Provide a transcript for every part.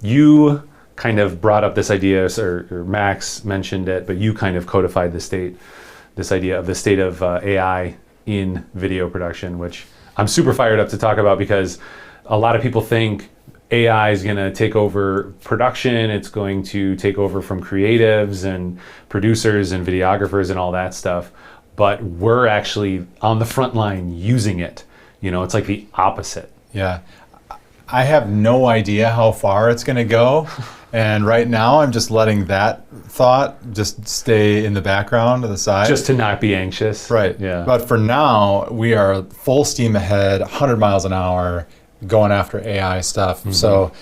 you kind of brought up this idea, or Max mentioned it, but you kind of codified this idea of the state of AI in video production, which I'm super fired up to talk about because a lot of people think AI is going to take over production. It's going to take over from creatives and producers and videographers and all that stuff. But we're actually on the front line using it. It's like the opposite. Yeah. I have no idea how far it's going to go. And right now I'm just letting that thought just stay in the background to the side. Just to not be anxious. Right. Yeah. But for now, we are full steam ahead, 100 miles an hour, going after AI stuff. Mm-hmm. So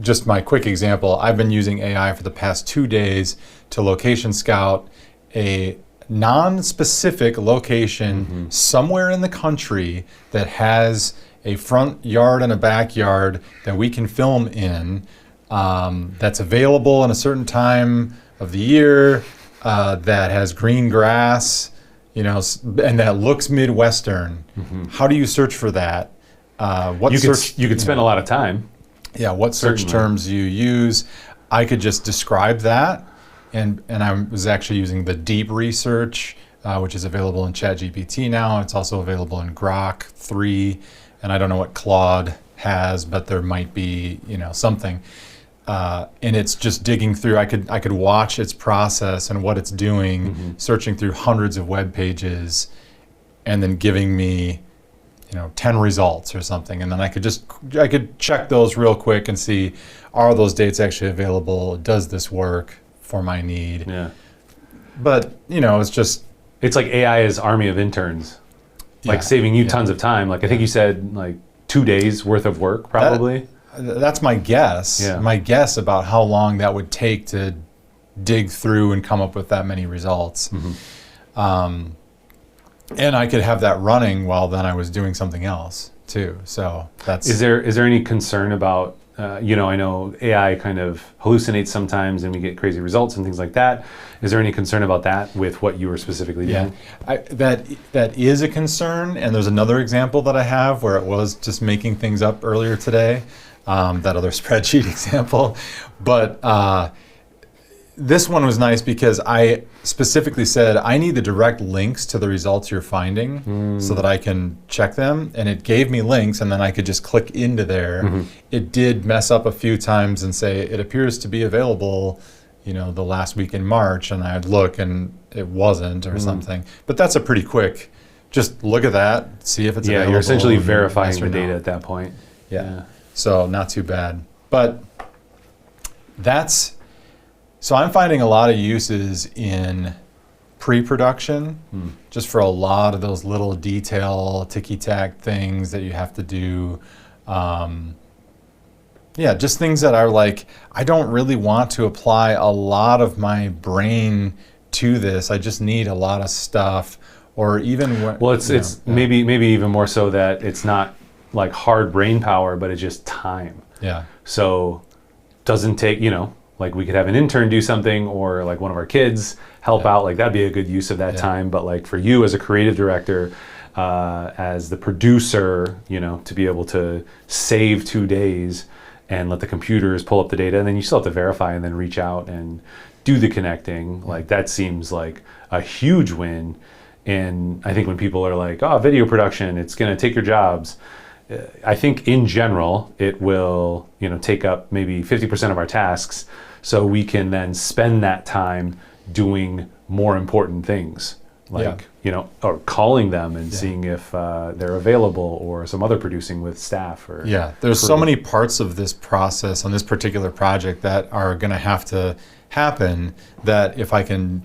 just my quick example, I've been using AI for the past 2 days to location scout a non-specific location somewhere in the country that has a front yard and a backyard that we can film in, that's available in a certain time of the year, that has green grass, and that looks Midwestern. How do you search for that? You could spend a lot of time. Yeah, what search terms you use. I could just describe that, and I was actually using the deep research, which is available in ChatGPT now. It's also available in Grok 3. And I don't know what Claude has, but there might be, something. And it's just digging through. I could watch its process and what it's doing, searching through hundreds of web pages, and then giving me, 10 results or something. And then I could check those real quick and see, are those dates actually available? Does this work for my need? Yeah. But, it's like AI's army of interns. Like saving you tons of time. Like I think you said 2 days worth of work probably. That's my guess. Yeah. My guess about how long that would take to dig through and come up with that many results. And I could have that running while then I was doing something else too. So that's. Is there any concern about I know AI kind of hallucinates sometimes and we get crazy results and things like that. Is there any concern about that with what you were specifically doing? That is a concern. And there's another example that I have where it was just making things up earlier today, that other spreadsheet example. But this one was nice because I specifically said, I need the direct links to the results you're finding so that I can check them. And it gave me links and then I could just click into there. It did mess up a few times and say, it appears to be available, the last week in March. And I'd look and it wasn't or something. But that's a pretty quick, just look at that, see if it's available. Yeah, you're essentially verifying the data at that point. Yeah. So not too bad. But so I'm finding a lot of uses in pre-production, just for a lot of those little detail, ticky-tack things that you have to do. Just things that are like, I don't really want to apply a lot of my brain to this. I just need a lot of stuff, or even it's maybe even more so that it's not like hard brain power, but it's just time. Yeah. So doesn't take, like we could have an intern do something, or like one of our kids help out. Like that'd be a good use of that time. But like for you as a creative director, as the producer, to be able to save 2 days and let the computers pull up the data, and then you still have to verify and then reach out and do the connecting. Like that seems like a huge win. And I think when people are like, oh, video production, it's going to take your jobs. I think in general, it will, take up maybe 50% of our tasks, so we can then spend that time doing more important things, like, or calling them and seeing if they're available, or some other producing with staff. Or there's so many parts of this process on this particular project that are going to have to happen, that if I can,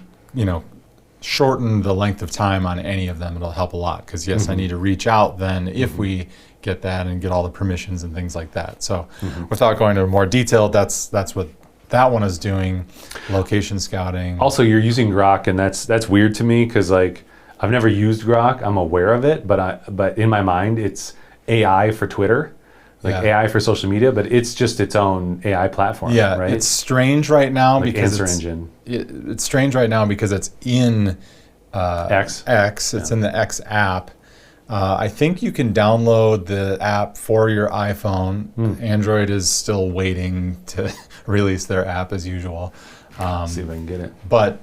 shorten the length of time on any of them, it'll help a lot. Because I need to reach out then if we get that and get all the permissions and things like that. So without going into more detail, that's what that one is doing, location scouting. Also, you're using Grok, and that's weird to me because like I've never used Grok. I'm aware of it, but in my mind it's AI for Twitter, AI for social media, but it's just its own AI platform. Yeah, right? It's strange right now because it's strange right now because it's in X. It's in the X app. I think you can download the app for your iPhone. Android is still waiting to release their app as usual. See if I can get it. But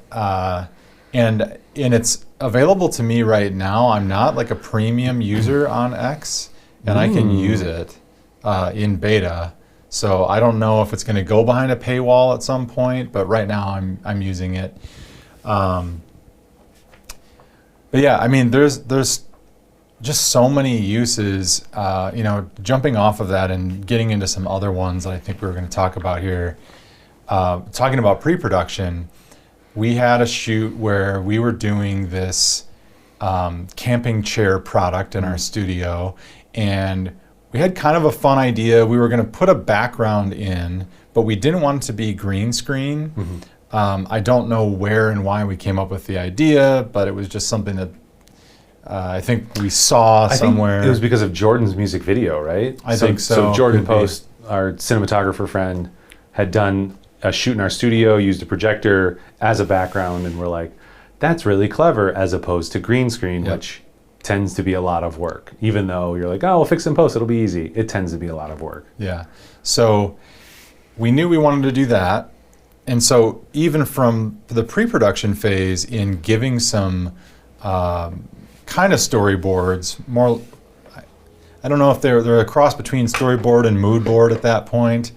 and it's available to me right now. I'm not like a premium user on X, and I can use it in beta. So I don't know if it's going to go behind a paywall at some point, but right now I'm using it. But yeah, I mean, there's just so many uses. Jumping off of that and getting into some other ones that I think we're going to talk about here. Talking about pre-production, we had a shoot where we were doing this camping chair product in our studio, and we had kind of a fun idea. We were going to put a background in, but we didn't want it to be green screen. I don't know where and why we came up with the idea, but it was just something that I think we saw somewhere. Think it was because of Jordan's music video, right? I think so. So Jordan Post, our cinematographer friend, had done a shoot in our studio, used a projector as a background, and we're like, that's really clever, as opposed to green screen, which tends to be a lot of work. Even though you're like, oh, we'll fix it in post, it'll be easy. It tends to be a lot of work. Yeah. So we knew we wanted to do that. And so even from the pre-production phase, in giving some kind of storyboards, more, I don't know if they're a cross between storyboard and mood board at that point.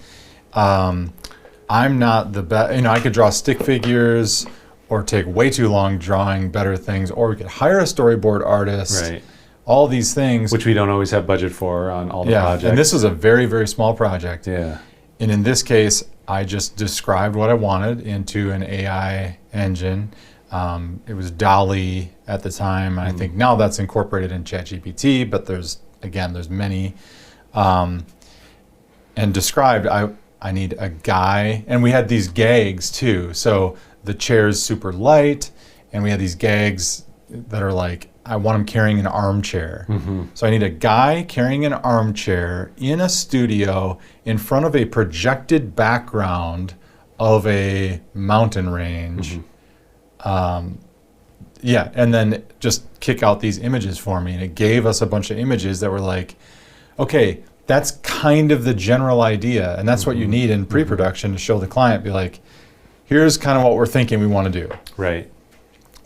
I'm not the best, I could draw stick figures or take way too long drawing better things, or we could hire a storyboard artist. Right. All these things. Which we don't always have budget for on all the projects. And this was a very, very small project. Yeah. And in this case, I just described what I wanted into an AI engine. It was DALL-E at the time. I think now that's incorporated in ChatGPT, but there's many. And described, I need a guy, and we had these gags too. So the chair's super light, and we had these gags that are like, I want him carrying an armchair. So I need a guy carrying an armchair in a studio in front of a projected background of a mountain range. And then just kick out these images for me. And it gave us a bunch of images that were like, okay, that's kind of the general idea. And that's what you need in pre-production to show the client, be like, here's kind of what we're thinking we want to do. Right.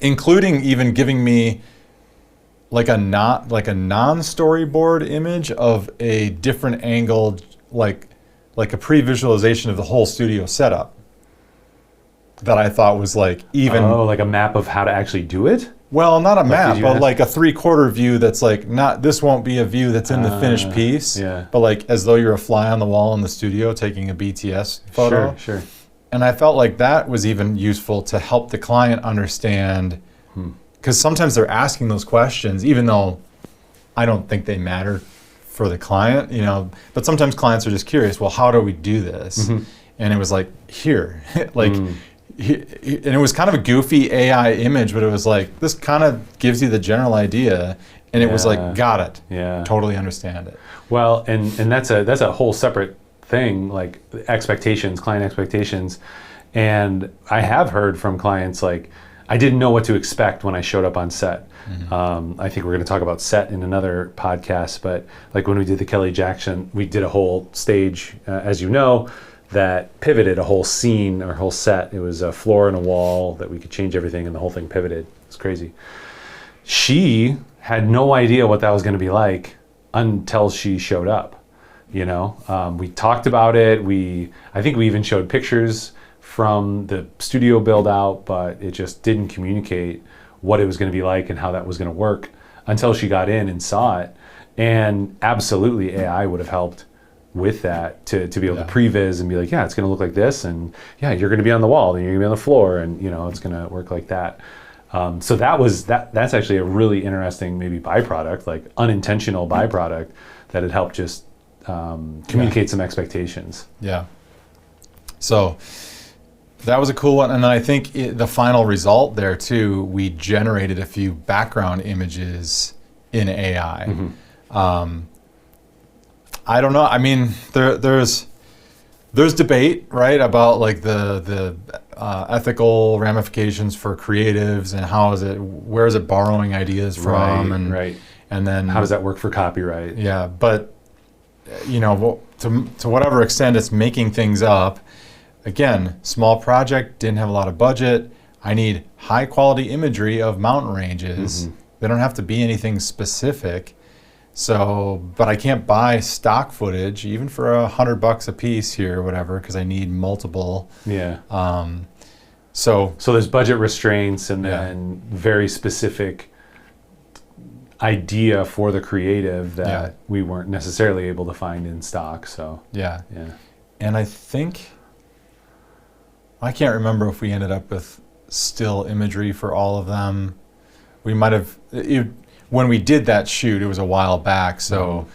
Including even giving me like a non-storyboard image of a different angle, like a pre-visualization of the whole studio setup that I thought was like even... Oh, like a map of how to actually do it? Well, not a map, but like a 3/4 view that's like, this won't be a view that's in the finished piece, but like as though you're a fly on the wall in the studio taking a BTS photo. Sure. And I felt like that was even useful to help the client understand, because sometimes they're asking those questions, even though I don't think they matter for the client, but sometimes clients are just curious, well, how do we do this? And it was like, here, and it was kind of a goofy AI image, but it was like, this kind of gives you the general idea. And it was like, got it. Yeah. Totally understand it. Well, and that's a whole separate thing, like expectations, client expectations. And I have heard from clients, like, I didn't know what to expect when I showed up on set. I think we're going to talk about set in another podcast, but like when we did the Kelly Jackson, we did a whole stage, as you know, that pivoted a whole scene or whole set. It was a floor and a wall that we could change everything, and the whole thing pivoted. It's crazy. She had no idea what that was going to be like until she showed up. We talked about it. I think we even showed pictures from the studio build out, but it just didn't communicate what it was going to be like and how that was going to work until she got in and saw it. And absolutely AI would have helped with that to be able to previs and be like, it's going to look like this, and you're going to be on the wall, and you're going to be on the floor, and it's going to work like that. So that's actually a really interesting maybe byproduct, like unintentional byproduct, that it helped just communicate some expectations. Yeah. So that was a cool one. And then I think the final result there too, we generated a few background images in AI. I don't know. I mean, there's debate, right, about like the ethical ramifications for creatives and where is it borrowing ideas from, And then How does that work for copyright? Yeah, but to whatever extent it's making things up. Again, small project, didn't have a lot of budget. I need high quality imagery of mountain ranges. They don't have to be anything specific. So, but I can't buy stock footage even for $100 a piece here or whatever, because I need multiple. Yeah. So there's budget restraints and then very specific idea for the creative that we weren't necessarily able to find in stock. So yeah. And I think, I can't remember if we ended up with still imagery for all of them. We might have, when we did that shoot, it was a while back, so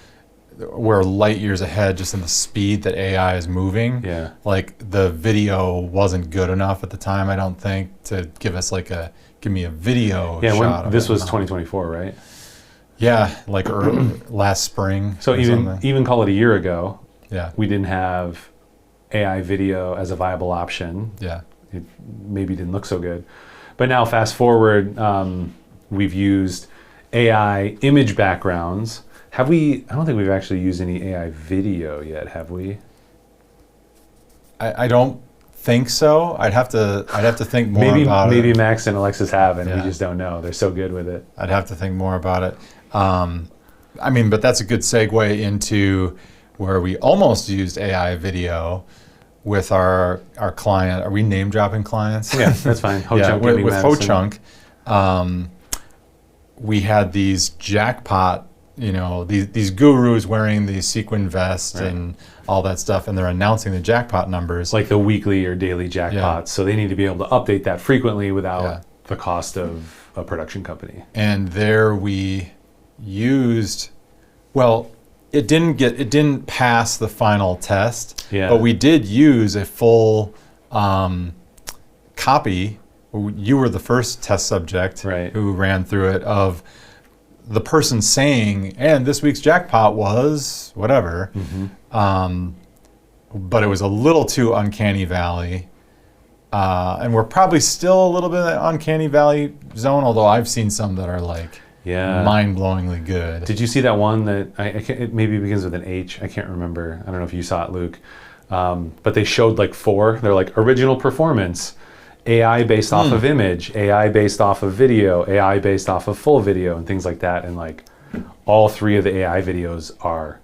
we're light years ahead just in the speed that AI is moving. Yeah. Like the video wasn't good enough at the time, I don't think, to give us give me a video shot. This was 2024, right? Yeah, like last spring. So even call it a year ago. Yeah. We didn't have AI video as a viable option. Yeah. It maybe didn't look so good. But now fast forward, we've used AI image backgrounds. Have we? I don't think we've actually used any AI video yet, have we? I don't think so. I'd have to think more about it. Maybe Max and Alexis have, and we just don't know. They're so good with it. I'd have to think more about it. But that's a good segue into where we almost used AI video with our client. Are we name dropping clients? Yeah, that's fine. With Ho-Chunk, we had these jackpot, these gurus wearing these sequin vests and all that stuff, and they're announcing the jackpot numbers. Like the weekly or daily jackpots. Yeah. So they need to be able to update that frequently without the cost of a production company. And there we used, it didn't pass the final test, but we did use a full copy. You were the first test subject who ran through it, of the person saying, and this week's jackpot was whatever. But it was a little too uncanny valley. And we're probably still a little bit in the uncanny valley zone, although I've seen some that are mind-blowingly good. Did you see that one that it maybe begins with an H? I can't remember. I don't know if you saw it, Luke. But they showed 4. They're original performance, AI based off of image, AI based off of video, AI based off of full video, and things like that. And all 3 of the AI videos are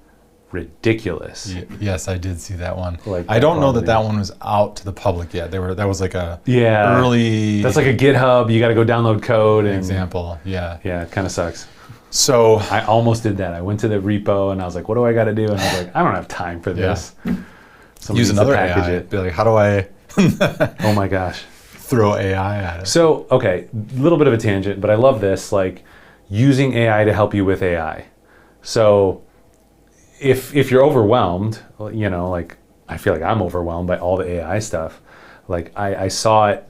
ridiculous. Yes, I did see that one. I don't know that one was out to the public yet. That was a early. That's like a GitHub. You got to go download code. Example. Yeah. Yeah, it kind of sucks. So I almost did that. I went to the repo and I was like, "What do I got to do?" And I was like, "I don't have time for this." Use another AI. Be like, how do I? Oh my gosh. Throw AI at it. So, okay, a little bit of a tangent, but I love this, using AI to help you with AI. So if you're overwhelmed, I feel like I'm overwhelmed by all the AI stuff. I saw it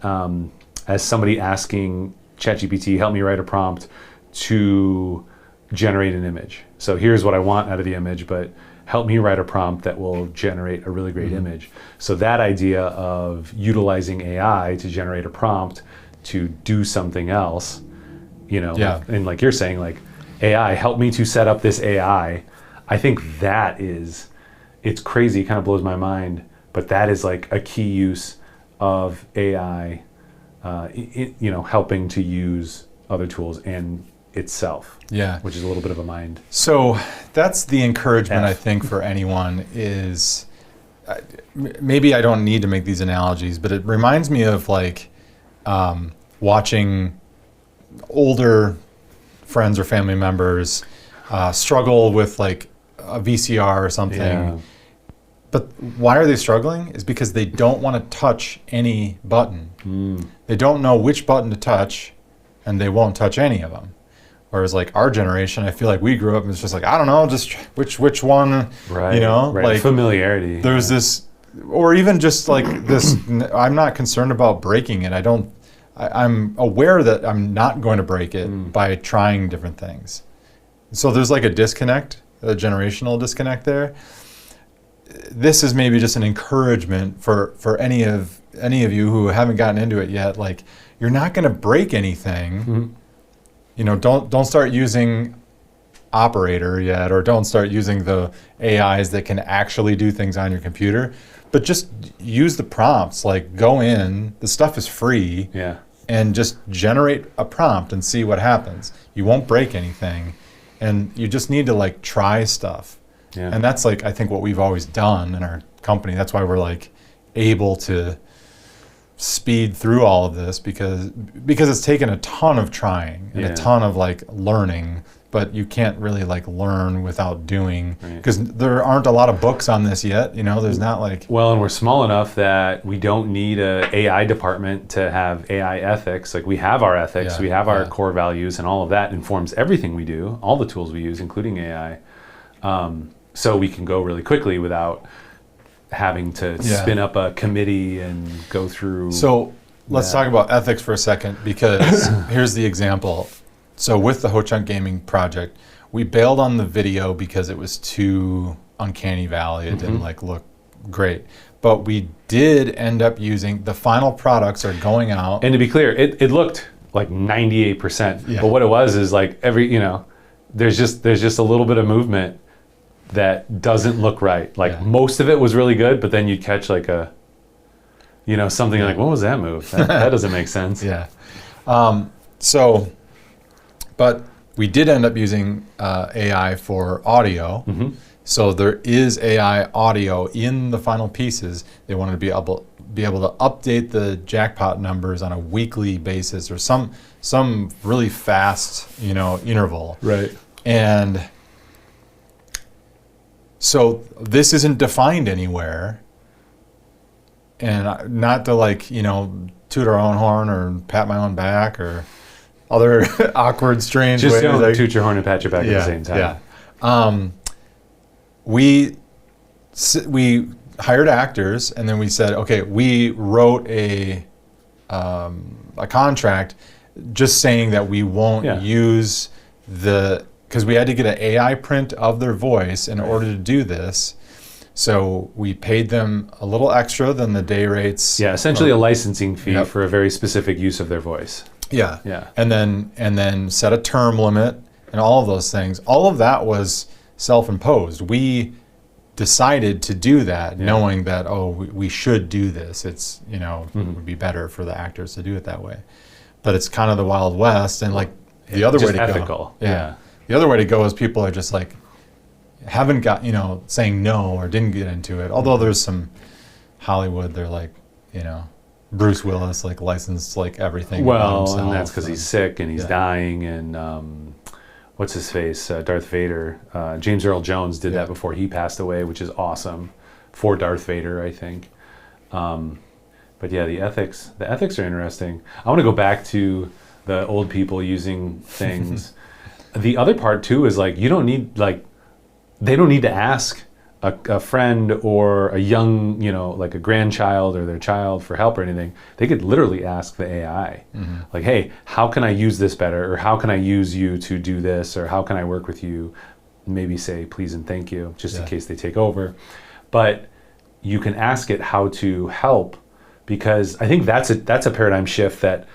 as somebody asking ChatGPT, help me write a prompt to generate an image. So here's what I want out of the image, but help me write a prompt that will generate a really great image. So that idea of utilizing AI to generate a prompt to do something else, and like you're saying, AI, help me to set up this AI. I think it's crazy, it kind of blows my mind, but that is a key use of AI, helping to use other tools and itself. Yeah. Which is a little bit of a mind. So that's the encouragement, I think, for anyone is, maybe I don't need to make these analogies, but it reminds me of watching older friends or family members struggle with a VCR or something. Yeah. But why are they struggling? Is because they don't want to touch any button. They don't know which button to touch, and they won't touch any of them. Whereas our generation, I feel like we grew up and it's just I don't know, just which one, Right. Familiarity. There's this, or even just this, I'm not concerned about breaking it. I'm aware that I'm not going to break it by trying different things. So there's a disconnect, a generational disconnect there. This is maybe just an encouragement for any of you who haven't gotten into it yet. You're not going to break anything. Don't start using operator yet, or don't start using the AIs that can actually do things on your computer, but just use the prompts. Like, go in, the stuff is free, and just generate a prompt and see what happens. You won't break anything, and you just need to like try stuff. And that's like, I think what we've always done in our company. That's why we're like able to speed through all of this, because it's taken a ton of trying and a ton of like learning, but you can't really like learn without doing, because there aren't a lot of books on this yet. There's not like, well, and we're small enough that we don't need a AI department to have AI ethics. Like, we have our ethics, we have our core values, and all of that informs everything we do, all the tools we use, including AI. So we can go really quickly without having to spin up a committee and go through. So let's talk about ethics for a second, because here's the example. So with the Ho-Chunk Gaming project, we bailed on the video because it was too uncanny valley. It didn't like look great. But we did end up using, the final products are going out. And to be clear, it looked like 98%. But what it was is like there's just a little bit of movement that doesn't look right. Like most of it was really good, but then you'd catch like a, something like, what was that move? That doesn't make sense. But we did end up using AI for audio. So there is AI audio in the final pieces. They wanted to be able to update the jackpot numbers on a weekly basis, or some really fast, interval. Right. And so this isn't defined anywhere, and not to like, toot our own horn or pat my own back or other awkward, strange just ways. Just don't like, toot your horn and pat your back at the same time. We hired actors, and then we said, okay, we wrote a contract just saying that we won't use because we had to get an AI print of their voice in order to do this. So we paid them a little extra than the day rates. Yeah, essentially a licensing fee for a very specific use of their voice. And then set a term limit and all of those things. All of that was self-imposed. We decided to do that knowing that, we should do this. It's, it would be better for the actors to do it that way. But it's kind of the Wild West, and like the other way to ethical. go. The other way to go is people are just like, haven't got, saying no or didn't get into it. Although there's some Hollywood, they're like, Bruce Willis, like licensed like everything. Well, and that's because he's sick and he's dying, and what's his face, Darth Vader. James Earl Jones did that before he passed away, which is awesome for Darth Vader, I think. But yeah, the ethics are interesting. I want to go back to the old people using things. The other part too is like, they don't need to ask a friend or a young, like a grandchild or their child for help or anything. They could literally ask the AI, like, hey, how can I use this better? Or how can I use you to do this? Or how can I work with you? Maybe say please and thank you, just in case they take over. But you can ask it how to help, because I think that's a paradigm shift that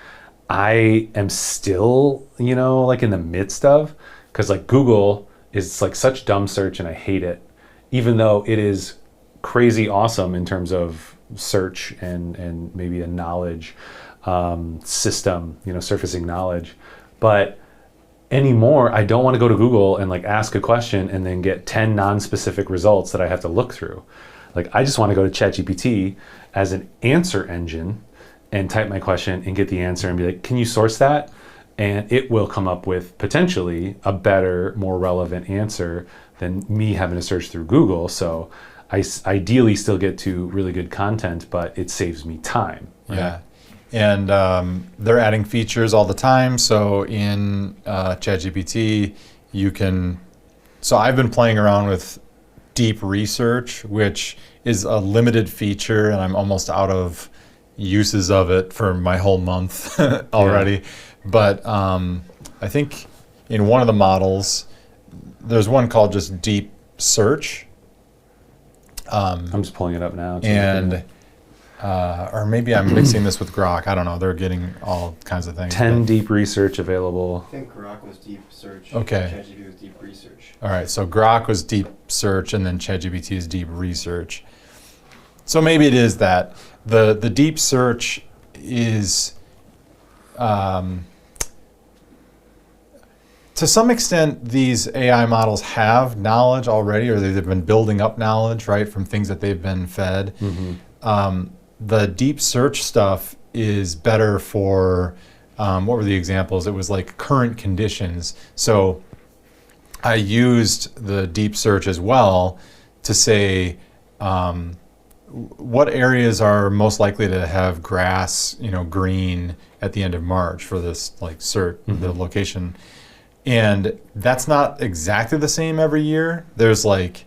I am still, like in the midst of, because like Google is like such dumb search and I hate it, even though it is crazy awesome in terms of search and maybe a knowledge system, surfacing knowledge. But anymore, I don't want to go to Google and like ask a question and then get 10 non-specific results that I have to look through. Like, I just want to go to ChatGPT as an answer engine and type my question and get the answer and be like, can you source that? And it will come up with potentially a better, more relevant answer than me having to search through Google. So I ideally still get to really good content, but it saves me time. Right? And they're adding features all the time. So in ChatGPT, so I've been playing around with deep research, which is a limited feature, and I'm almost out of uses of it for my whole month already. But I think in one of the models, there's one called just deep search. I'm just pulling it up now. And or maybe I'm mixing this with Grok. I don't know. They're getting all kinds of things. 10 deep research available. I think Grok was deep search. Okay. ChatGPT was deep research. All right, so Grok was deep search, and then ChatGPT is deep research. So maybe it is that the deep search is, to some extent, these AI models have knowledge already, or they've been building up knowledge, right, from things that they've been fed. The deep search stuff is better for, what were the examples? It was like current conditions. So I used the deep search as well to say, what areas are most likely to have grass, green at the end of March for this like search, the location. And that's not exactly the same every year. There's like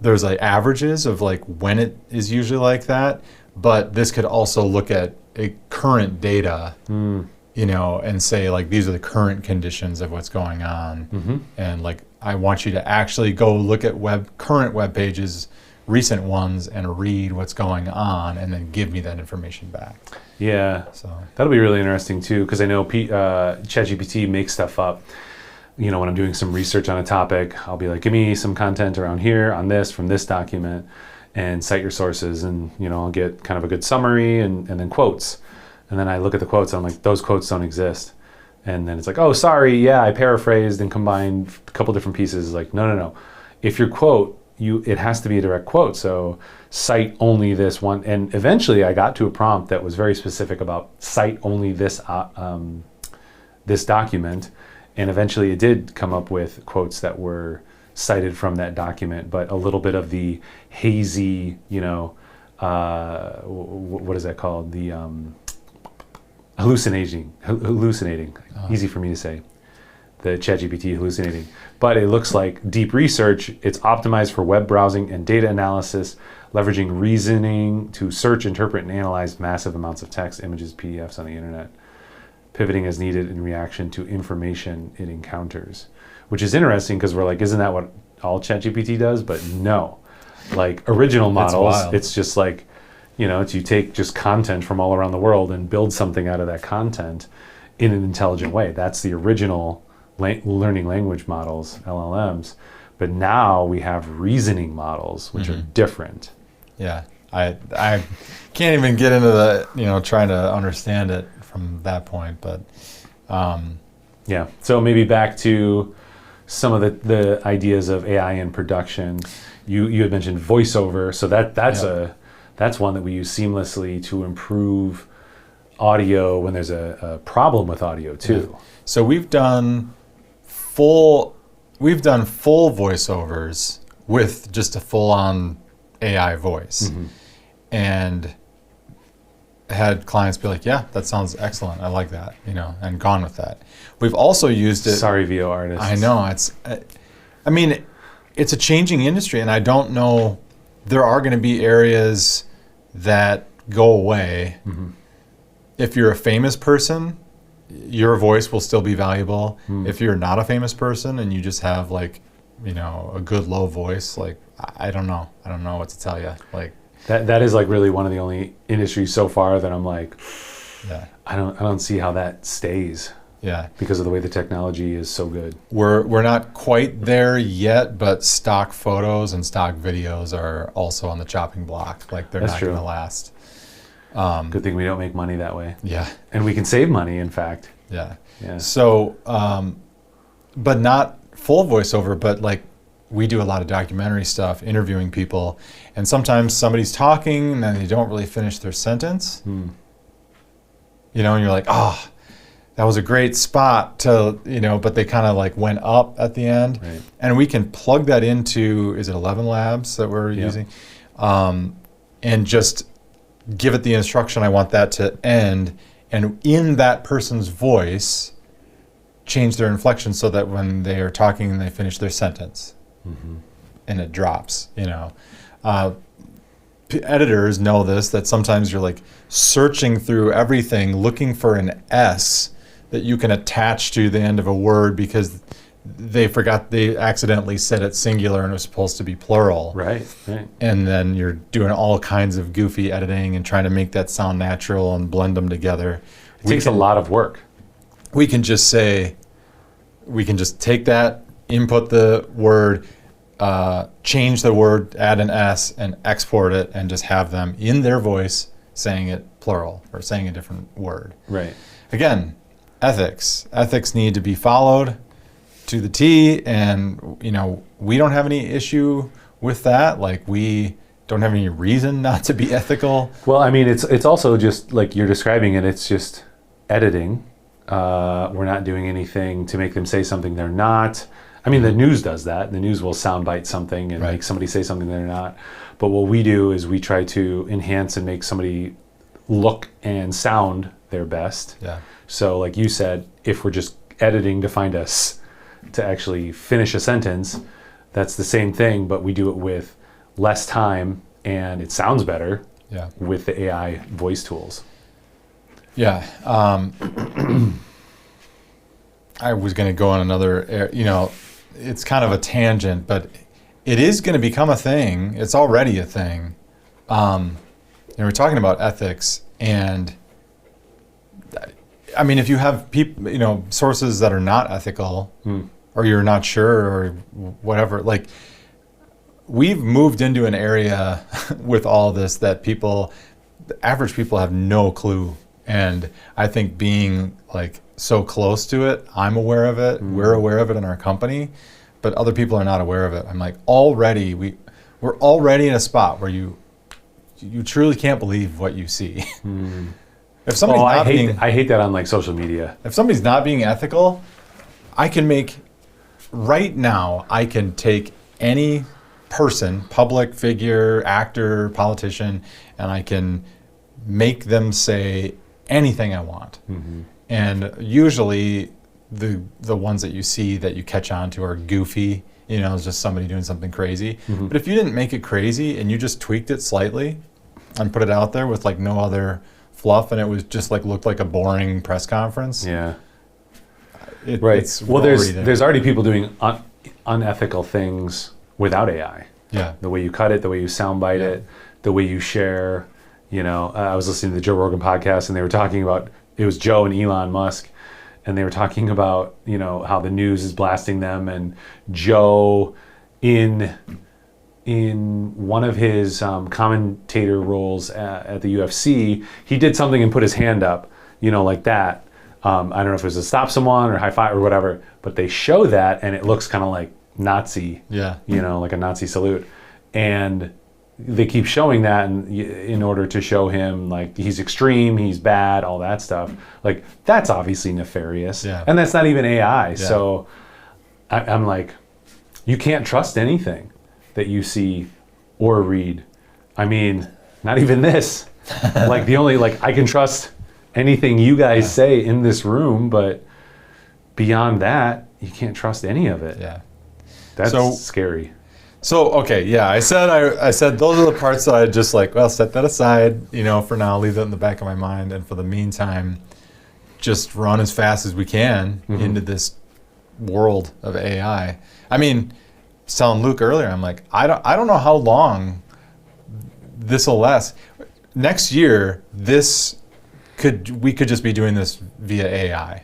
averages of like when it is usually like that, but this could also look at a current data, and say like these are the current conditions of what's going on, and like I want you to actually go look at current web pages, recent ones, and read what's going on, and then give me that information back. Yeah, So that'll be really interesting too, because I know ChatGPT makes stuff up. When I'm doing some research on a topic, I'll be like, give me some content around here on this from this document, and cite your sources, and I'll get kind of a good summary and then quotes. And then I look at the quotes and I'm like, those quotes don't exist. And then it's like, oh, sorry, yeah, I paraphrased and combined a couple different pieces. It's like, no. If your quote, it has to be a direct quote. So cite only this one. And eventually I got to a prompt that was very specific about cite only this this document. And eventually it did come up with quotes that were cited from that document, but a little bit of the hazy, what is that called? The hallucinating, easy for me to say, the ChatGPT hallucinating. But it looks like deep research, it's optimized for web browsing and data analysis, leveraging reasoning to search, interpret, and analyze massive amounts of text, images, PDFs on the internet, pivoting as needed in reaction to information it encounters. Which is interesting because we're like, isn't that what all ChatGPT does? But no. Like original models, it's just like, it's you take just content from all around the world and build something out of that content in an intelligent way. That's the original learning language models, LLMs. But now we have reasoning models, which are different. yeah, I can't even get into the trying to understand it from that point, but yeah. So maybe back to some of the ideas of AI in production. You had mentioned voiceover, so that's one that we use seamlessly to improve audio when there's a problem with audio too. Yeah. So we've done full voiceovers with just a full-on AI voice, and had clients be like, yeah, that sounds excellent, I like that, and gone with that. We've also used it. Sorry, VO artists. I know, it's a changing industry, and I don't know, there are going to be areas that go away. If you're a famous person, your voice will still be valuable. If you're not a famous person and you just have like, a good low voice, like, I don't know what to tell you. Like that is like really one of the only industries so far that I'm like, yeah, I don't see how that stays. Yeah, because of the way the technology is so good. We're not quite there yet, but stock photos and stock videos are also on the chopping block. Like they're not going to last. Good thing we don't make money that way. Yeah, and we can save money, in fact. Yeah. Yeah. So, but not full voiceover, but like we do a lot of documentary stuff, interviewing people, and sometimes somebody's talking and then they don't really finish their sentence. And you're like, oh, that was a great spot to, but they kind of like went up at the end. Right. And we can plug that into, is it 11 Labs that we're using? And just give it the instruction, I want that to end. And in that person's voice, change their inflection so that when they are talking and they finish their sentence, and it drops, editors know this, that sometimes you're like searching through everything, looking for an S that you can attach to the end of a word because they accidentally said it singular and it was supposed to be plural. Right. And then you're doing all kinds of goofy editing and trying to make that sound natural and blend them together. It takes a lot of work. We can just take that, input the word, change the word, add an S, and export it, and just have them in their voice saying it plural or saying a different word. Right. Again, ethics. Ethics need to be followed to the T, and we don't have any issue with that. Like, we don't have any reason not to be ethical. Well, I mean, it's also just like you're describing it. It's just editing. We're not doing anything to make them say something they're not. I mean, the news does that. The news will soundbite something and make somebody say something they're not. But what we do is we try to enhance and make somebody look and sound their best. Yeah. So like you said, if we're just editing to find us to actually finish a sentence, that's the same thing, but we do it with less time and it sounds better with the AI voice tools. Yeah. I was going to go on another, it's kind of a tangent, but it is going to become a thing. It's already a thing. We're talking about ethics, and I mean, if you have people, sources that are not ethical, or you're not sure, or whatever, like, we've moved into an area with all this that the average people have no clue. And I think being like so close to it, I'm aware of it, we're aware of it in our company, but other people are not aware of it. I'm like, we're already in a spot where you truly can't believe what you see. If somebody's I hate that on like social media. If somebody's not being ethical, I can take any person, public figure, actor, politician, and I can make them say anything I want. And usually the ones that you see that you catch on to are goofy, it's just somebody doing something crazy. But if you didn't make it crazy and you just tweaked it slightly and put it out there with like no other fluff, and it was just like looked like a boring press conference. Yeah. It's well, there's already people doing unethical things without AI. Yeah. The way you cut it, the way you soundbite it, the way you share. I was listening to the Joe Rogan podcast, and they were talking about, it was Joe and Elon Musk, and they were talking about, how the news is blasting them, and Joe in one of his commentator roles at the UFC, he did something and put his hand up, like that. I don't know if it was to stop someone or high five or whatever, but they show that and it looks kind of like Nazi, like a Nazi salute. And they keep showing that in order to show him like he's extreme, he's bad, all that stuff. Like, that's obviously nefarious. Yeah. And that's not even AI. Yeah. So I'm like, you can't trust anything that you see or read. I mean, not even this. Like, I can trust anything you guys say in this room, but beyond that, you can't trust any of it. Yeah. That's scary. So, okay, yeah, I said those are the parts that I just like, well, set that aside, for now, leave that in the back of my mind. And for the meantime, just run as fast as we can into this world of AI. I mean, I was telling Luke earlier, I'm like, I don't know how long this will last. Next year, we could just be doing this via AI.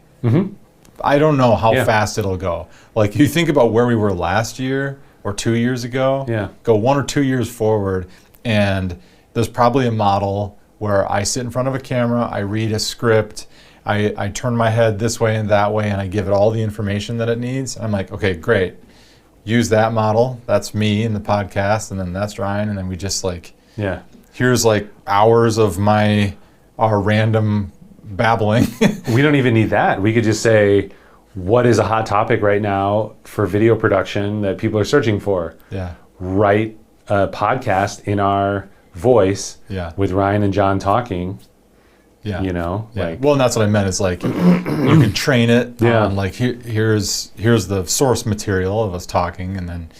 I don't know how fast it'll go. Like, you think about where we were last year or 2 years ago, go 1 or 2 years forward, and there's probably a model where I sit in front of a camera, I read a script, I turn my head this way and that way, and I give it all the information that it needs. I'm like, okay, great. Use that model. That's me in the podcast, and then that's Ryan, and then we just like, here's like hours of our random babbling. We don't even need that. We could just say, what is a hot topic right now for video production that people are searching for? Yeah. Write a podcast in our voice with Ryan and John talking. Yeah. Like, well, and that's what I meant. It's like, you can train it on like, here's the source material of us talking, and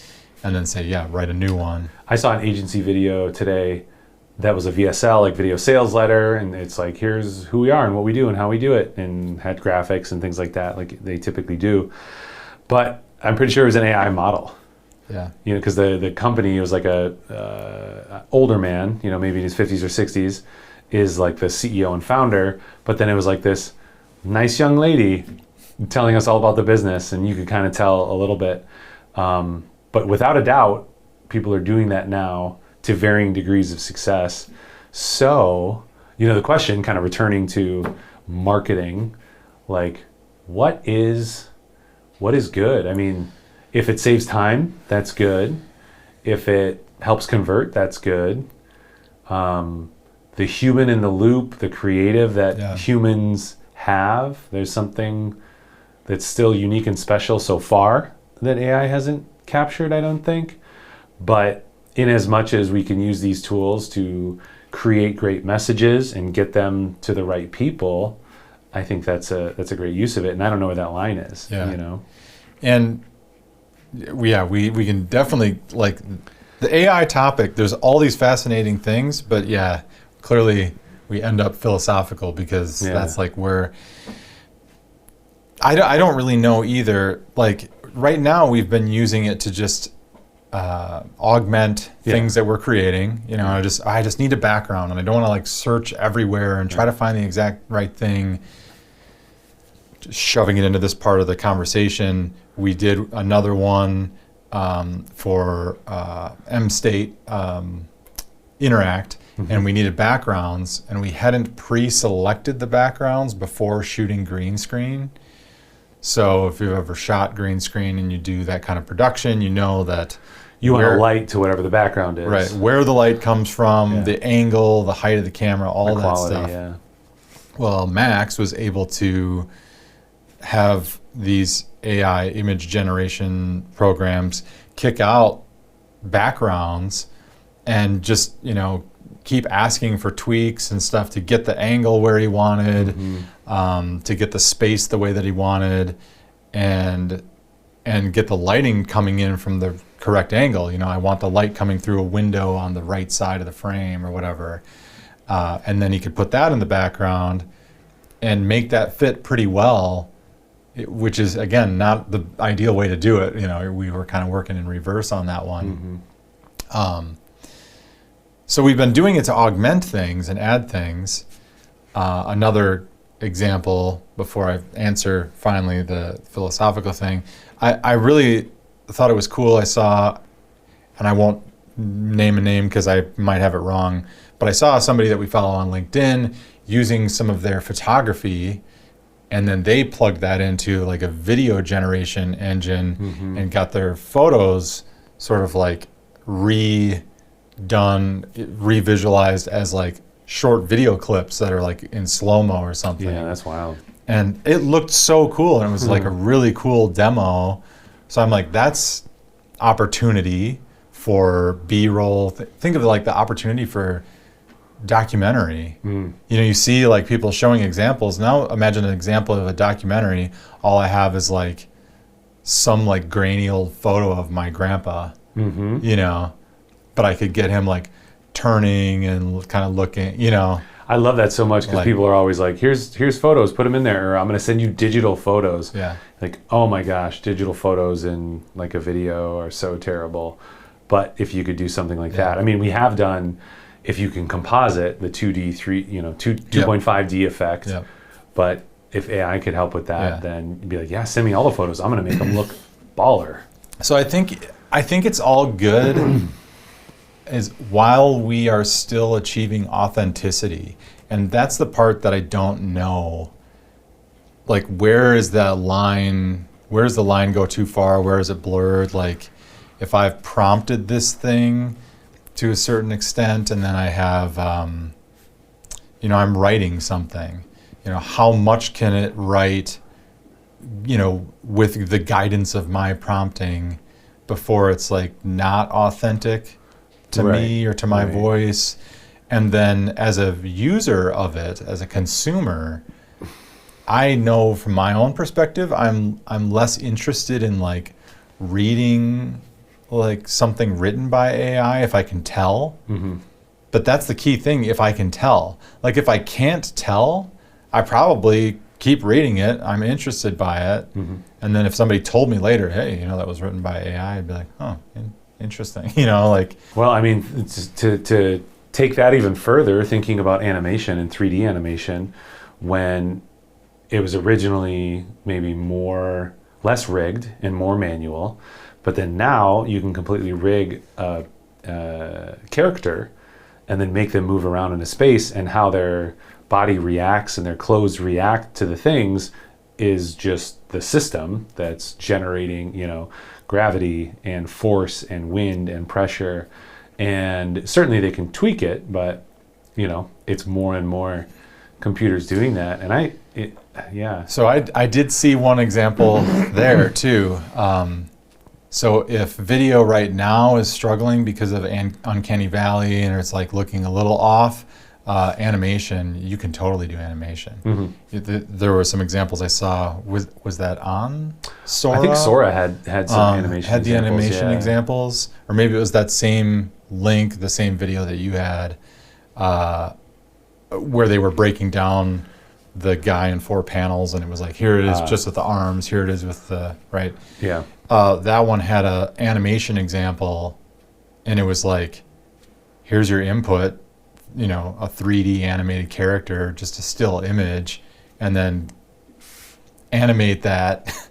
then say, write a new one. I saw an agency video today that was a VSL, like video sales letter, and it's like, here's who we are and what we do and how we do it, and had graphics and things like that, like they typically do. But I'm pretty sure it was an AI model. Yeah. You know, because the company was like a older man, you know, maybe in his 50s or 60s, is like the CEO and founder. But then it was like this nice young lady telling us all about the business, and you could kind of tell a little bit. But without a doubt, people are doing that now to varying degrees of success. So, you know, the question, kind of returning to marketing, like, what is good? I mean, if it saves time, that's good. If it helps convert, that's good. The human in the loop, the creative that humans have, there's something that's still unique and special so far that AI hasn't captured, I don't think. But in as much as we can use these tools to create great messages and get them to the right people, I think that's a great use of it. And I don't know where that line is, you know? And we can definitely, like, the AI topic, there's all these fascinating things, but clearly we end up philosophical because that's like where I don't really know either. Like right now we've been using it to just augment things that we're creating. You know, I just need a background and I don't want to like search everywhere and try to find the exact right thing. Just shoving it into this part of the conversation. We did another one for M-State Interact, and we needed backgrounds, and we hadn't pre-selected the backgrounds before shooting green screen. So if you've ever shot green screen and you do that kind of production, you know that you want a light to whatever the background is. Right, where the light comes from, the angle, the height of the camera, all the that quality, stuff. Well, Max was able to have these AI image generation programs kick out backgrounds and just, you know, keep asking for tweaks and stuff to get the angle where he wanted, to get the space the way that he wanted, and get the lighting coming in from the correct angle. You know, I want the light coming through a window on the right side of the frame or whatever. And then he could put that in the background and make that fit pretty well, which is, again, not the ideal way to do it. You know, we were kind of working in reverse on that one. So we've been doing it to augment things and add things. Another example, before I answer finally the philosophical thing, I really thought it was cool. I saw, and I won't name a name because I might have it wrong, but I saw somebody that we follow on LinkedIn using some of their photography, and then they plugged that into like a video generation engine and got their photos sort of like revisualized as like short video clips that are like in slow-mo or something. Yeah, that's wild. And it looked so cool, and it was like a really cool demo. So I'm like, that's opportunity for B-roll. Think of like the opportunity for documentary. You know, you see like people showing examples. Now imagine an example of a documentary. All I have is like some like grainy old photo of my grandpa, you know, but I could get him like turning and kind of looking, you know. I love that so much because people are always like, here's photos, put them in there, or I'm going to send you digital photos. Like, oh my gosh, digital photos in like a video are so terrible. But if you could do something like that, I mean, we have done, if you can composite the 2D, 2.5D effect, but if AI could help with that, then you'd be like, send me all the photos. I'm going to make them look baller. So I think it's all good is while we are still achieving authenticity. And that's the part that I don't know. Like, where is that line? Where does the line go too far? Where is it blurred? Like, if I've prompted this thing to a certain extent, and then I have, you know, I'm writing something, you know, how much can it write, you know, with the guidance of my prompting before it's like not authentic to me or to my voice? And then as a user of it, as a consumer, I know from my own perspective, I'm less interested in like reading like something written by AI if I can tell. But that's the key thing, if I can tell. Like if I can't tell, I probably keep reading it. I'm interested by it. Mm-hmm. And then if somebody told me later, hey, that was written by AI, I'd be like, oh, interesting. Like. Well, I mean, to take that even further, thinking about animation and 3D animation, when it was originally maybe less rigged and more manual, but then now you can completely rig a character and then make them move around in a space, and how their body reacts and their clothes react to the things is just the system that's generating, gravity and force and wind and pressure. And certainly they can tweak it, but it's more and more computers doing that. And So I did see one example there too. So if video right now is struggling because of Uncanny Valley and it's like looking a little off, animation, you can totally do animation. Mm-hmm. There were some examples I saw. Was that on Sora? I think Sora had some animation. Had the examples, animation examples, or maybe it was that same link, the same video that you had, where they were breaking down the guy in 4 panels, and it was like, here it is just with the arms, here it is with the right. Yeah. That one had a animation example, and it was like, here's your input, a 3D animated character, just a still image, and then animate that.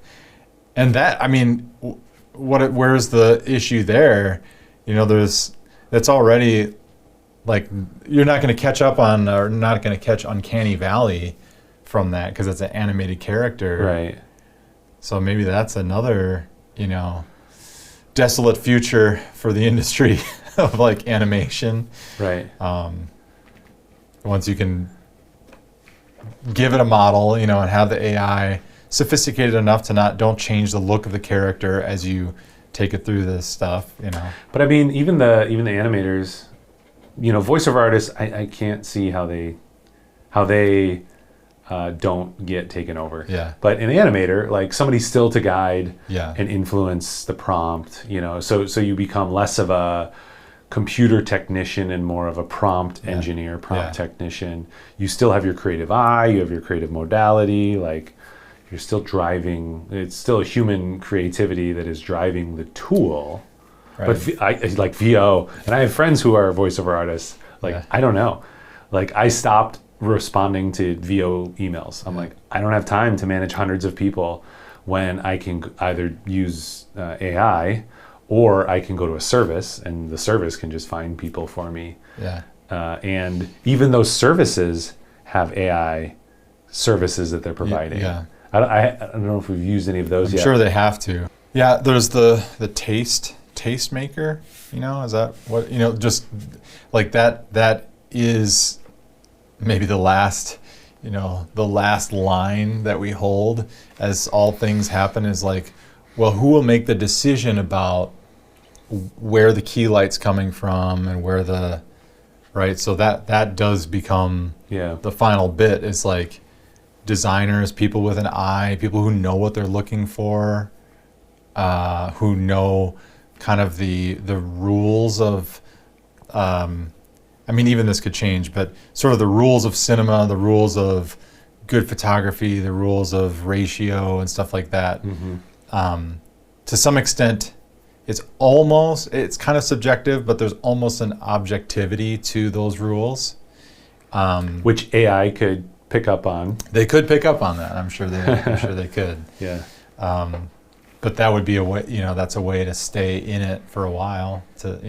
And that, I mean, where's the issue there? That's already, like, you're not going to catch up on, or not going to catch Uncanny Valley from that, because it's an animated character. Right. So maybe that's another, desolate future for the industry of like animation. Right. Once you can give it a model, and have the AI sophisticated enough to don't change the look of the character as you take it through this stuff, But I mean, even the animators, voiceover artists, I can't see how they don't get taken over. Yeah. But an animator, like somebody still to guide Yeah. and influence the prompt, so you become less of a computer technician and more of a prompt engineer, prompt technician. You still have your creative eye, you have your creative modality, like you're still driving, it's still a human creativity that is driving the tool. Right. But I like VO, and I have friends who are voiceover artists. Like, I don't know. Like, I stopped responding to VO emails. I'm like, I don't have time to manage hundreds of people when I can either use AI or I can go to a service, and the service can just find people for me. Yeah. And even those services have AI services that they're providing. Yeah. I don't know if we've used any of those yet. I'm sure they have to. Yeah, there's the taste maker, is that what, just like that is maybe the last line that we hold as all things happen, is like, well, who will make the decision about where the key light's coming from and where the, right? So that does become the final bit, is like designers, people with an eye, people who know what they're looking for, who know kind of the rules of, even this could change, but sort of the rules of cinema, the rules of good photography, the rules of ratio and stuff like that. Mm-hmm. To some extent, it's kind of subjective, but there's almost an objectivity to those rules. Which AI could pick up on. They could pick up on that. I'm sure they could. Yeah. But that would be a way, that's a way to stay in it for a while, to,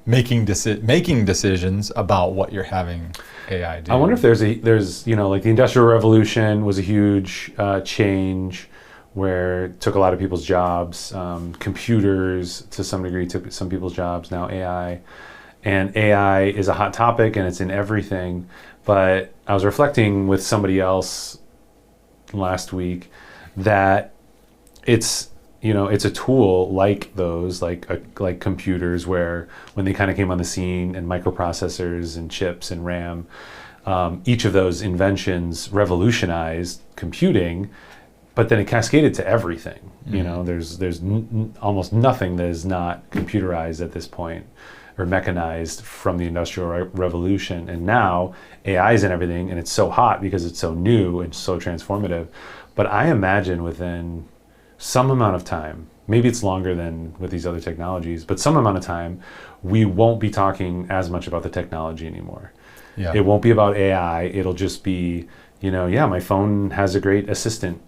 making decisions about what you're having AI do. I wonder if there's like the Industrial Revolution was a huge change where it took a lot of people's jobs. Computers, to some degree, took some people's jobs. Now AI. And AI is a hot topic, and it's in everything. But I was reflecting with somebody else last week that it's a tool like those, like computers, where when they kind of came on the scene, and microprocessors and chips and RAM, each of those inventions revolutionized computing, but then it cascaded to everything. Mm-hmm. There's almost nothing that is not computerized at this point. or mechanized from the Industrial Revolution. And now AI is in everything, and it's so hot because it's so new and so transformative. But I imagine within some amount of time, maybe it's longer than with these other technologies, but some amount of time, we won't be talking as much about the technology anymore. Yeah. It won't be about AI. It'll just be, yeah, my phone has a great assistant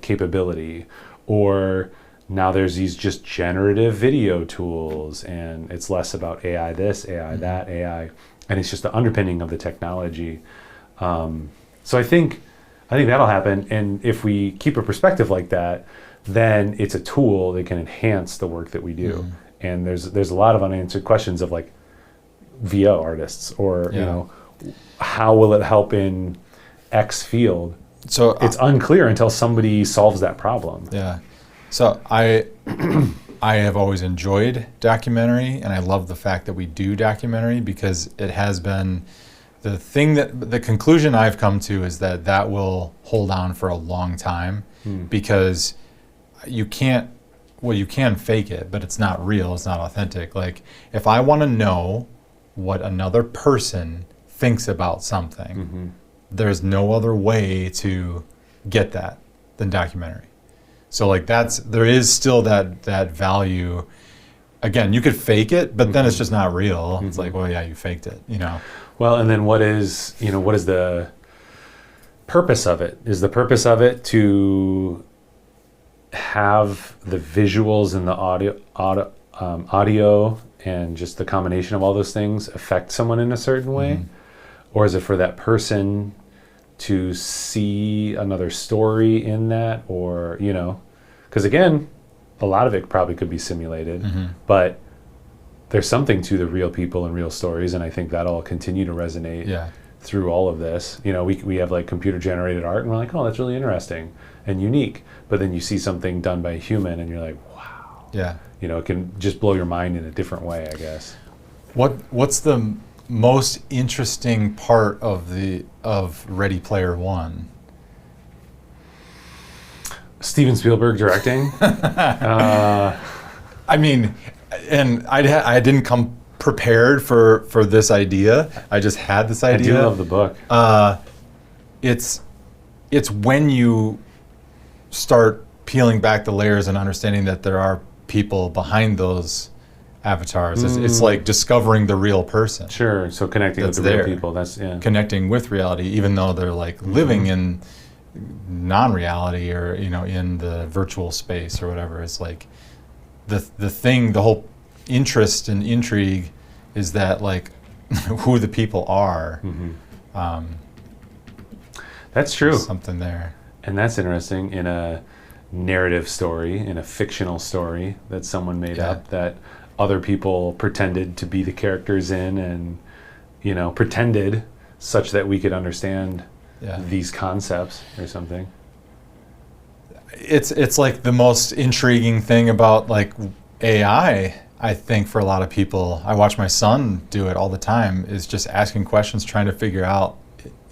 capability, or now there's these just generative video tools, and it's less about AI this, AI that, AI, and it's just the underpinning of the technology. So I think that'll happen, and if we keep a perspective like that, then it's a tool that can enhance the work that we do. And there's a lot of unanswered questions of like VO artists, or how will it help in X field? So it's unclear until somebody solves that problem. Yeah. So I have always enjoyed documentary, and I love the fact that we do documentary, because it has been the conclusion I've come to is that will hold on for a long time, because you can fake it, but it's not real, it's not authentic. Like, if I want to know what another person thinks about something, there's no other way to get that than documentary. So like there is still that value. Again, you could fake it, but then it's just not real. It's like, well, yeah, you faked it, Well, and then what is the purpose of it? Is the purpose of it to have the visuals and the audio and just the combination of all those things affect someone in a certain way? Or is it for that person to see another story in that, or, because again, a lot of it probably could be simulated, but there's something to the real people and real stories, and I think that'll continue to resonate through all of this. We have like computer generated art, and we're like, oh, that's really interesting and unique, but then you see something done by a human and you're like, wow. Yeah. It can just blow your mind in a different way, I guess. What's the most interesting part of Ready Player One? Steven Spielberg directing. I mean, and I didn't come prepared for this idea. I just had this idea. I do love the book. It's when you start peeling back the layers and understanding that there are people behind those avatars. It's like discovering the real person. Sure. So connecting with the real people. That's connecting with reality, even though they're like living in non-reality, or in the virtual space or whatever. It's like the whole interest and intrigue is that, like, who the people are. That's true. Something there. And that's interesting in a narrative story, in a fictional story that someone made up, that other people pretended to be the characters in, and pretended such that we could understand these concepts or something. It's like the most intriguing thing about like AI, I think, for a lot of people. I watch my son do it all the time, is just asking questions, trying to figure out,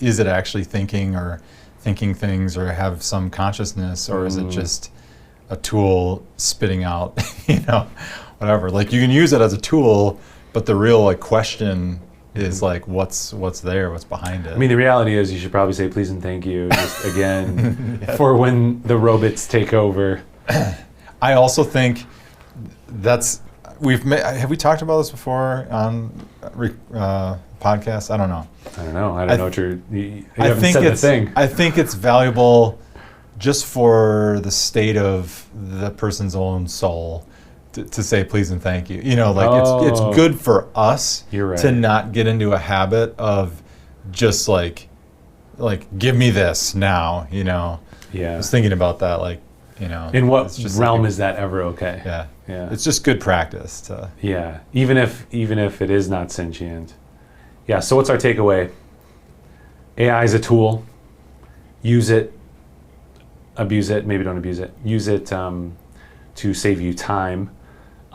is it actually thinking things, or have some consciousness, or is it just a tool spitting out, whatever. Like, you can use it as a tool, but the real like question is like, what's there, what's behind it. I mean, the reality is you should probably say please and thank you, just again, for when the robots take over. I also think have we talked about this before on podcasts? I don't know. I don't know what you haven't said the thing. I think it's valuable just for the state of the person's own soul to say please and thank you. It's good for us to not get into a habit of just like give me this now. Yeah. I was thinking about that, in what realm is that ever okay? Yeah. It's just good practice to. Yeah. Even if it is not sentient. Yeah. So what's our takeaway? AI is a tool. Use it. Abuse it. Maybe don't abuse it. Use it to save you time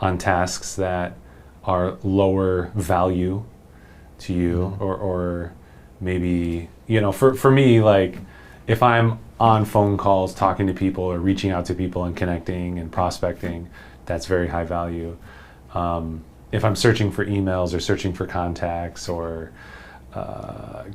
on tasks that are lower value to you, or maybe, for me, like, if I'm on phone calls talking to people or reaching out to people and connecting and prospecting, that's very high value. if I'm searching for emails or searching for contacts or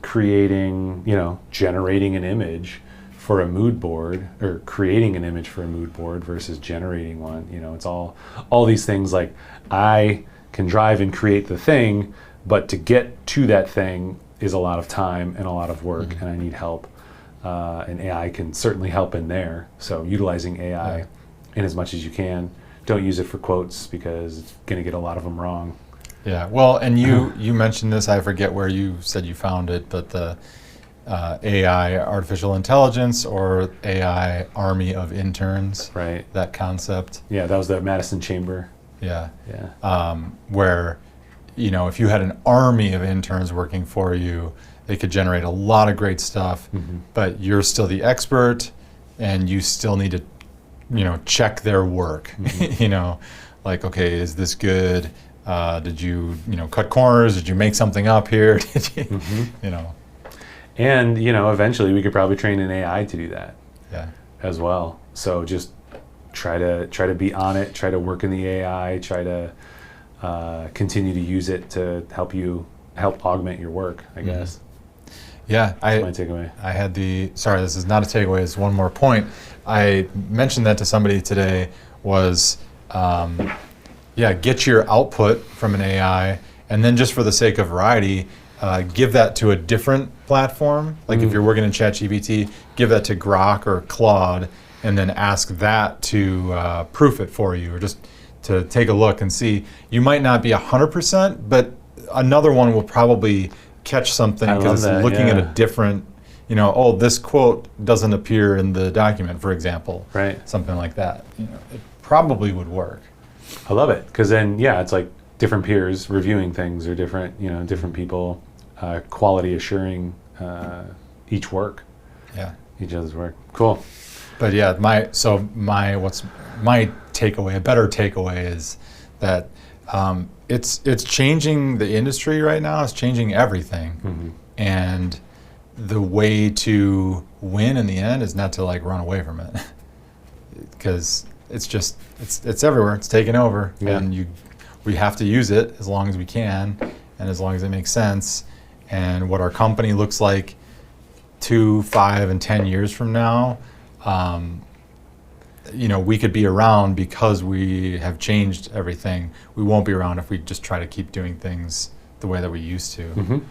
creating, generating an image for a mood board, or creating an image for a mood board versus generating one, it's all these things. Like, I can drive and create the thing, but to get to that thing is a lot of time and a lot of work, and I need help. And AI can certainly help in there. So utilizing AI in as much as you can. Don't use it for quotes because it's going to get a lot of them wrong. Yeah, well, and you mentioned this, I forget where you said you found it, but the AI, artificial intelligence, or AI army of interns. Right. That concept. Yeah, that was the Madison Chamber. Yeah. Yeah. Where, if you had an army of interns working for you, they could generate a lot of great stuff, but you're still the expert, and you still need to, check their work. Like, okay, is this good? Did you, cut corners? Did you make something up here? Did you, And, eventually we could probably train an AI to do that. Yeah. As well. So just try to be on it, try to work in the AI, try to continue to use it to help augment your work, I guess. Yeah, That's my takeaway. I had sorry, this is not a takeaway, it's one more point. I mentioned that to somebody today was, get your output from an AI, and then just for the sake of variety, give that to a different platform. Like if you're working in ChatGPT, give that to Grok or Claude, and then ask that to proof it for you, or just to take a look and see. You might not be 100%, but another one will probably catch something because it's looking at a different, this quote doesn't appear in the document, for example. Right. Something like that. It probably would work. I love it, because then, it's like different peers reviewing things, or different, different people quality assuring each work. Yeah. Each other's work. Cool. But yeah, what's my takeaway? A better takeaway is that it's changing the industry right now. It's changing everything, and the way to win in the end is not to run away from it, because it's everywhere. It's taking over, and we have to use it as long as we can, and as long as it makes sense. And what our company looks like 2, 5, and 10 years from now, we could be around because we have changed everything. We won't be around if we just try to keep doing things the way that we used to.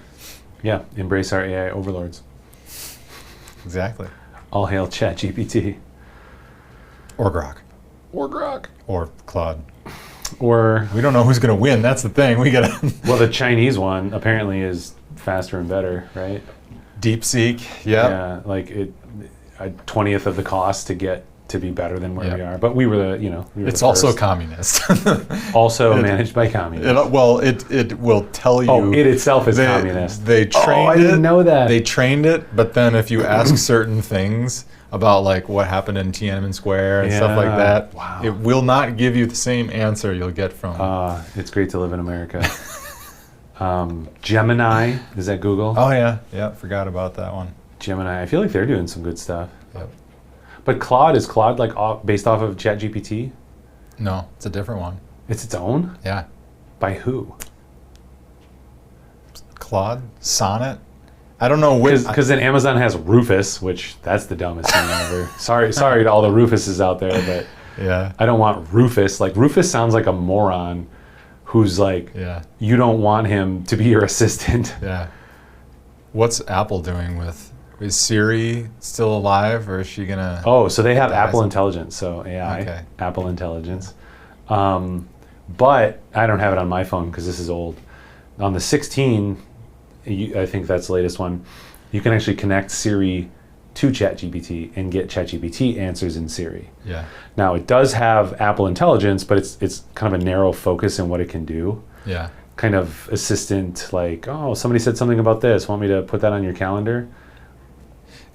Yeah, embrace our AI overlords. Exactly. All hail ChatGPT. Or Grok. Or Grok. Or Claude. Or we don't know who's going to win. That's the thing. We got to. Well, the Chinese one apparently is faster and better, right? DeepSeek. Yeah, like a 20th of the cost to get to be better than where we are. But we were it's also communist. Also managed by communists. It will tell you. Oh, it itself is communist. They trained I didn't know that. They trained it, but then if you ask certain things about what happened in Tiananmen Square and stuff like that, it will not give you the same answer you'll get from. It's great to live in America. Gemini, is that Google? Oh yeah, forgot about that one. Gemini, I feel like they're doing some good stuff. Yep. But Claude, is Claude based off of ChatGPT? No, it's a different one. It's its own? Yeah. By who? Claude? Sonnet? I don't know which. Because then Amazon has Rufus, which that's the dumbest thing ever. Sorry to all the Rufuses out there, but yeah, I don't want Rufus. Rufus sounds like a moron who's you don't want him to be your assistant. Yeah. What's Apple doing with? Is Siri still alive, or is she gonna? Oh, so they have Apple Intelligence, so AI, okay. Apple Intelligence. But I don't have it on my phone because this is old. On the 16, I think that's the latest one, you can actually connect Siri to ChatGPT and get ChatGPT answers in Siri. Yeah. Now it does have Apple Intelligence, but it's kind of a narrow focus in what it can do. Yeah. Kind of assistant, somebody said something about this. Want me to put that on your calendar?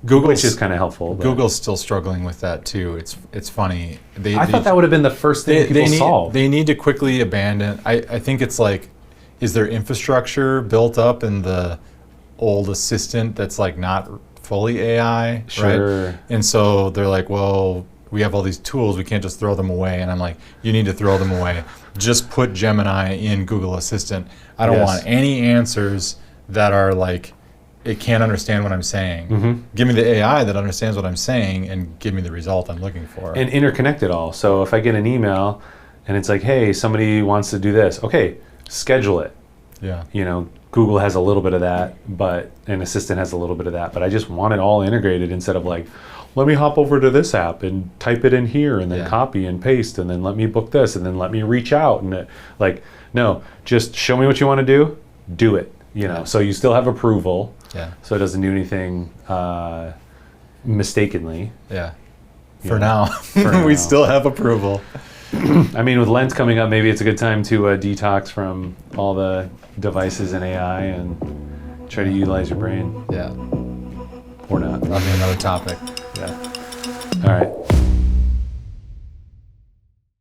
Which is kind of helpful. Google's still struggling with that too. It's funny. I thought that would have been the first thing people solve. They need to quickly abandon. I think it's is their infrastructure built up in the old assistant that's not fully AI, sure. right? And so they're we have all these tools, we can't just throw them away. And I'm like, you need to throw them away. Just put Gemini in Google Assistant. I don't Yes. want any answers that are like, it can't understand what I'm saying. Mm-hmm. Give me the AI that understands what I'm saying and give me the result I'm looking for. And interconnect it all. So if I get an email and it's like, hey, somebody wants to do this, okay, schedule it. Yeah. You know, Google has a little bit of that, but an assistant has a little bit of that. But I just want it all integrated instead of like, let me hop over to this app and type it in here and then Yeah. copy and paste and then let me book this and then let me reach out and like, no, just show me what you want to do it. You know, Yeah. so you still have approval, Yeah. so it doesn't do anything mistakenly. Yeah. Yeah. For now, now. we still have approval. I mean, with Lent coming up, maybe it's a good time to detox from all the devices and AI and try to utilize your brain, Yeah. or not. That'll be another topic. Yeah. All right.